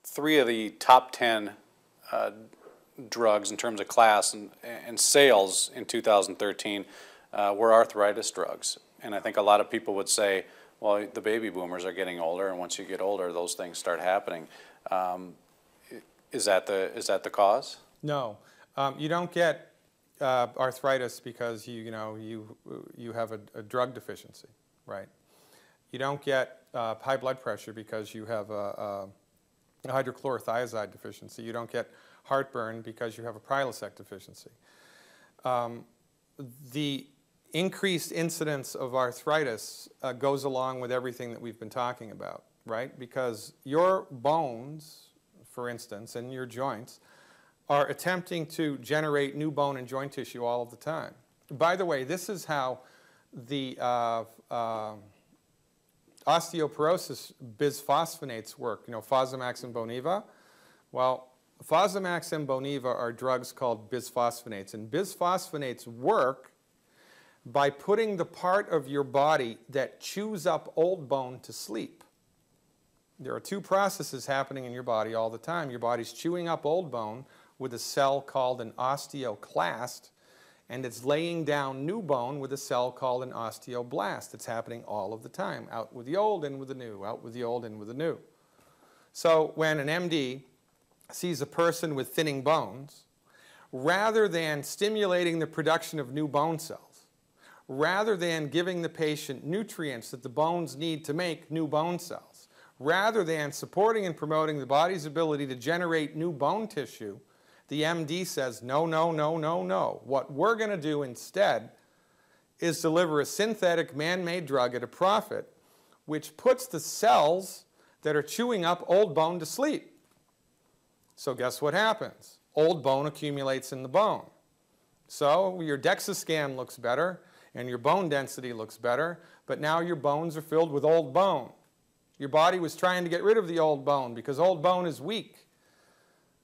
3 of the top 10 drugs in terms of class and sales in 2013 were arthritis drugs. And I think a lot of people would say, well, the baby boomers are getting older, and once you get older, those things start happening. Is that the cause? No, you don't get arthritis because you have a drug deficiency, right? You don't get high blood pressure because you have a hydrochlorothiazide deficiency. You don't get heartburn because you have a Prilosec deficiency. The increased incidence of arthritis goes along with everything that we've been talking about, right? Because your bones, for instance, and your joints are attempting to generate new bone and joint tissue all of the time. By the way, this is how the osteoporosis bisphosphonates work, Fosamax and Boniva. Well, Fosamax and Boniva are drugs called bisphosphonates, and bisphosphonates work by putting the part of your body that chews up old bone to sleep. There are 2 processes happening in your body all the time. Your body's chewing up old bone with a cell called an osteoclast, and it's laying down new bone with a cell called an osteoblast. It's happening all of the time, out with the old, in with the new, out with the old, in with the new. So when an MD sees a person with thinning bones, rather than stimulating the production of new bone cells, rather than giving the patient nutrients that the bones need to make new bone cells, rather than supporting and promoting the body's ability to generate new bone tissue, the MD says, no, no, no, no, no. What we're going to do instead is deliver a synthetic man-made drug at a profit which puts the cells that are chewing up old bone to sleep. So guess what happens? Old bone accumulates in the bone. So your DEXA scan looks better and your bone density looks better, but now your bones are filled with old bone. Your body was trying to get rid of the old bone because old bone is weak.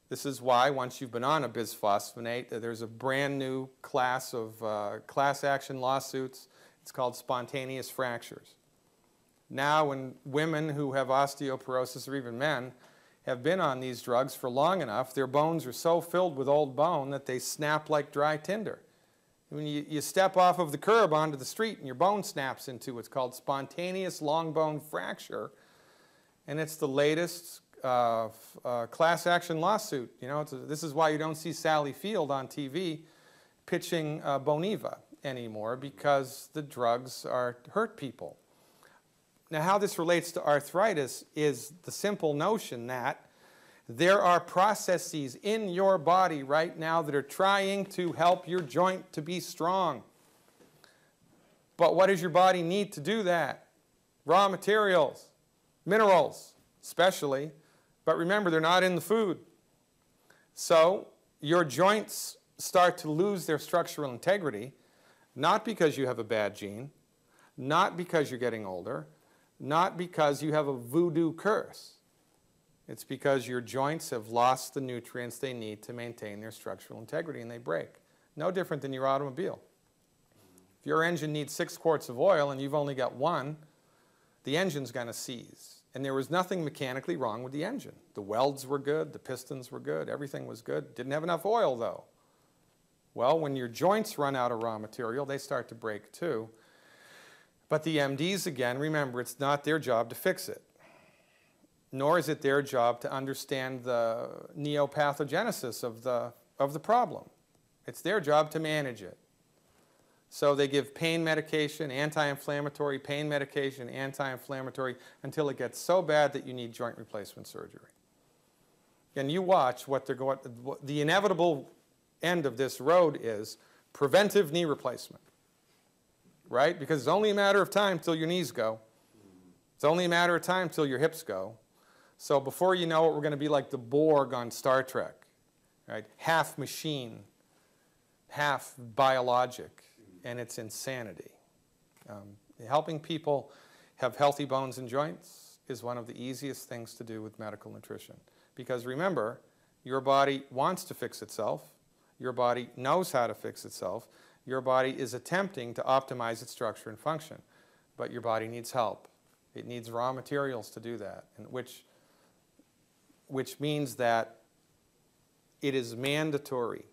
This is why, once you've been on a bisphosphonate, there's a brand new class of class action lawsuits. It's called spontaneous fractures. Now, when women who have osteoporosis, or even men, have been on these drugs for long enough, their bones are so filled with old bone that they snap like dry tinder. When you step off of the curb onto the street and your bone snaps into what's called spontaneous long bone fracture, and it's the latest class action lawsuit. This is why you don't see Sally Field on TV pitching Boniva anymore, because the drugs hurt people. Now, how this relates to arthritis is the simple notion that there are processes in your body right now that are trying to help your joint to be strong. But what does your body need to do that? Raw materials, minerals especially. But remember, they're not in the food. So your joints start to lose their structural integrity, not because you have a bad gene, not because you're getting older, not because you have a voodoo curse. It's because your joints have lost the nutrients they need to maintain their structural integrity, and they break. No different than your automobile. If your engine needs 6 quarts of oil and you've only got 1, the engine's going to seize. And there was nothing mechanically wrong with the engine. The welds were good, the pistons were good, everything was good. Didn't have enough oil, though. Well, when your joints run out of raw material, they start to break too. But the MDs, again, remember, it's not their job to fix it. Nor is it their job to understand the neopathogenesis of the problem. It's their job to manage it. So they give pain medication, anti-inflammatory, pain medication, anti-inflammatory, until it gets so bad that you need joint replacement surgery. And you watch what they're going, the inevitable end of this road is preventive knee replacement, right? Because it's only a matter of time till your knees go. It's only a matter of time till your hips go. So before you know it, we're going to be like the Borg on Star Trek, right? Half machine, half biologic. And it's insanity. Helping people have healthy bones and joints is one of the easiest things to do with medical nutrition. Because remember, your body wants to fix itself. Your body knows how to fix itself. Your body is attempting to optimize its structure and function. But your body needs help. It needs raw materials to do that, and which which means that it is mandatory.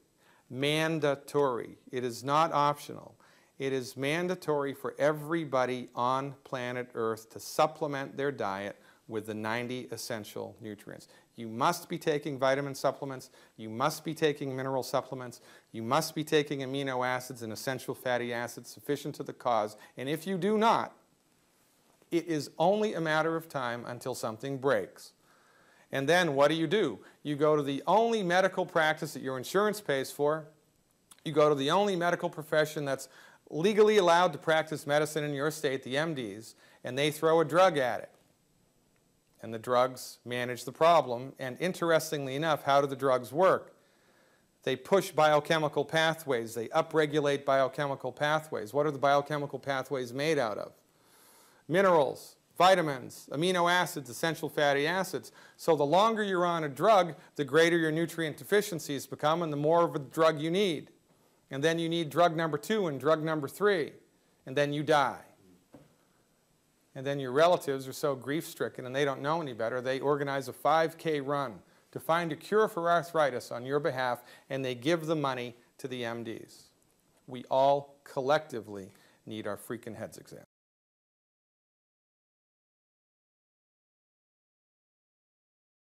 Mandatory. It is not optional. It is mandatory for everybody on planet Earth to supplement their diet with the 90 essential nutrients. You must be taking vitamin supplements. You must be taking mineral supplements. You must be taking amino acids and essential fatty acids sufficient to the cause. And if you do not, it is only a matter of time until something breaks. And then what do? You go to the only medical practice that your insurance pays for. You go to the only medical profession that's legally allowed to practice medicine in your state, the MDs, and they throw a drug at it. And the drugs manage the problem. And interestingly enough, how do the drugs work? They push biochemical pathways. They upregulate biochemical pathways. What are the biochemical pathways made out of? Minerals, vitamins, amino acids, essential fatty acids. So the longer you're on a drug, the greater your nutrient deficiencies become and the more of a drug you need. And then you need drug number 2 and drug number 3, and then you die. And then your relatives are so grief-stricken and they don't know any better, they organize a 5K run to find a cure for arthritis on your behalf, and they give the money to the MDs. We all collectively need our freaking heads examined.